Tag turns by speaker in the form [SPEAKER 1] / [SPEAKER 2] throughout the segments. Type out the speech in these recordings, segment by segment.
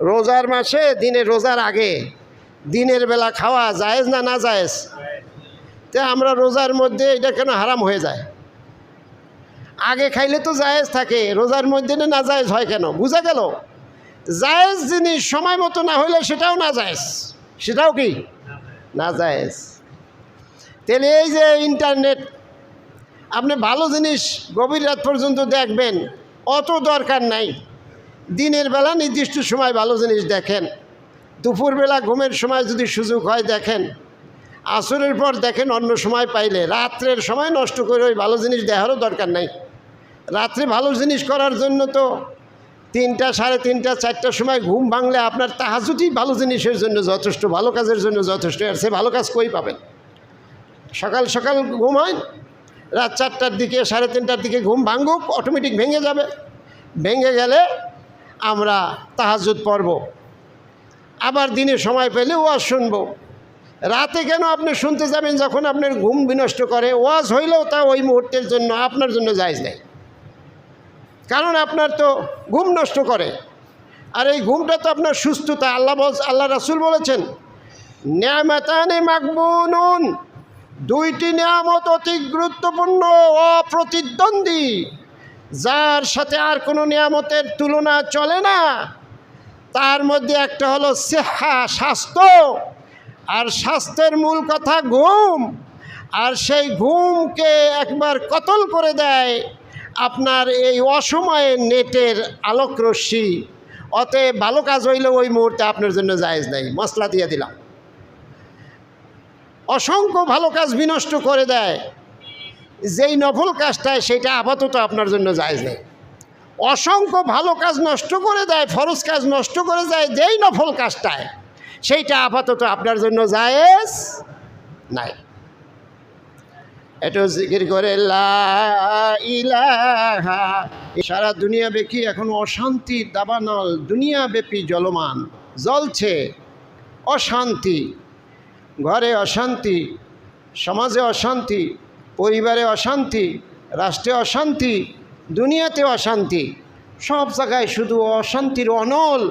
[SPEAKER 1] রোজার মাসে দিনে রোজার আগে দিনের বেলা খাওয়া জায়েজ না না জায়েজ? তো আমরা রোজার মধ্যে এটা কেন হারাম হয়ে যায়? আগে খাইলে তো জায়েজ থাকে, রোজার মধ্যে না জায়েজ হয় কেন? বুঝা গেল? জায়েজ জিনিস সময় মতো না হইলে সেটাও না জায়েজ, সেটাও কি না জায়েজ। তাহলে এই যে ইন্টারনেট, আপনি ভালো জিনিস গভীর রাত পর্যন্ত দেখবেন, অত দরকার নাই। দিনের বেলা নির্দিষ্ট সময় ভালো জিনিস দেখেন, দুপুরবেলা ঘুমের সময় যদি সুযোগ হয় দেখেন, আসরের পর দেখেন, অন্য সময় পাইলে রাত্রের সময় নষ্ট করে ওই ভালো জিনিস দেখারও দরকার নাই। রাত্রে ভালো জিনিস করার জন্য তো 3টা, 3:30, 4টার সময় ঘুম ভাঙলে আপনার তাহাজ্জুদই ভালো জিনিসের জন্য যথেষ্ট, ভালো কাজের জন্য যথেষ্ট। আর সে ভালো কাজ কই পাবেন? সকাল সকাল ঘুম হয়, রাত 4টার দিকে 3:30টার দিকে ঘুম ভাঙুক, অটোমেটিক ভেঙে যাবে। ভেঙে গেলে আমরা তাহাজ্জুদ পড়ব, আবার দিনে সময় পেলে ওয়াজ শুনব। রাতে কেন আপনি শুনতে যাবেন যখন আপনার ঘুম বিনষ্ট করে? ওয়াজ হইলেও তা ওই মুহূর্তের জন্য, আপনার জন্য জায়েজ নেই, কারণ আপনার তো ঘুম নষ্ট করে। আর এই ঘুমটা তো আপনার সুস্থতা। আল্লাহ রাসূল বলেছেন, নিয়ামাতানে মাগবুনুন, 2টি নিয়ামত অতি গুরুত্বপূর্ণ, অপ্রতিদ্বন্দ্বী, যার সাথে আর কোনো নিয়ামতের তুলনা চলে না। তার মধ্যে একটা হলো সিহা, স্বাস্থ্য, আর স্বাস্থ্যের মূল কথা ঘুম। আর সেই ঘুমকে একবার কতল করে দেয় আপনার এই অসময়ে নেটের আলোকরশ্মি। অতএব ভালো কাজ হইলে ওই মুহূর্তে আপনার জন্য জায়েজ নাই, মশলা দিয়ে দিলাম। অসংখ্য ভালো কাজ বিনষ্ট করে দেয় যেই নফল কাজটায়, সেটা আপাতত আপনার জন্য জায়েজ নেই। অসংখ্য ভালো কাজ নষ্ট করে দেয়, ফরজ কাজ নষ্ট করে যায় যেই নফল কাজটায়, সেইটা আপাতত আপনার জন্য জায়েজ নাই। এটা জিকির করে লা ইলাহা। সারা দুনিয়াব্যাপী এখন অশান্তির দাবানল, দুনিয়াব্যাপী জ্বলমান, জ্বলছে অশান্তি। ঘরে অশান্তি, সমাজে অশান্তি, পরিবারে অশান্তি, রাষ্ট্রে অশান্তি, দুনিয়াতে অশান্তি, সব জায়গায় শুধু অশান্তির অনল,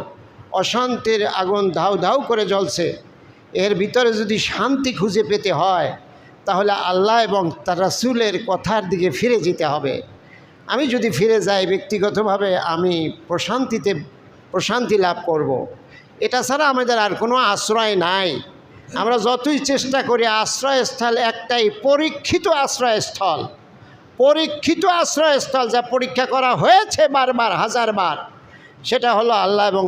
[SPEAKER 1] অশান্তির আগুন ধাউ ধাউ করে জ্বলছে। এর ভিতরে যদি শান্তি খুঁজে পেতে হয়, তাহলে আল্লাহ এবং তার রাসূলের কথার দিকে ফিরে যেতে হবে। আমি যদি ফিরে যাই ব্যক্তিগতভাবে, আমি প্রশান্তি লাভ করব। এটা ছাড়া আমাদের আর কোনো আশ্রয় নাই। আমরা যতই চেষ্টা করি, আশ্রয়স্থল একটাই, পরীক্ষিত আশ্রয়স্থল, পরীক্ষিত আশ্রয়স্থল, যা পরীক্ষা করা হয়েছে বারবার, 1000 বার, সেটা হলো আল্লাহ এবং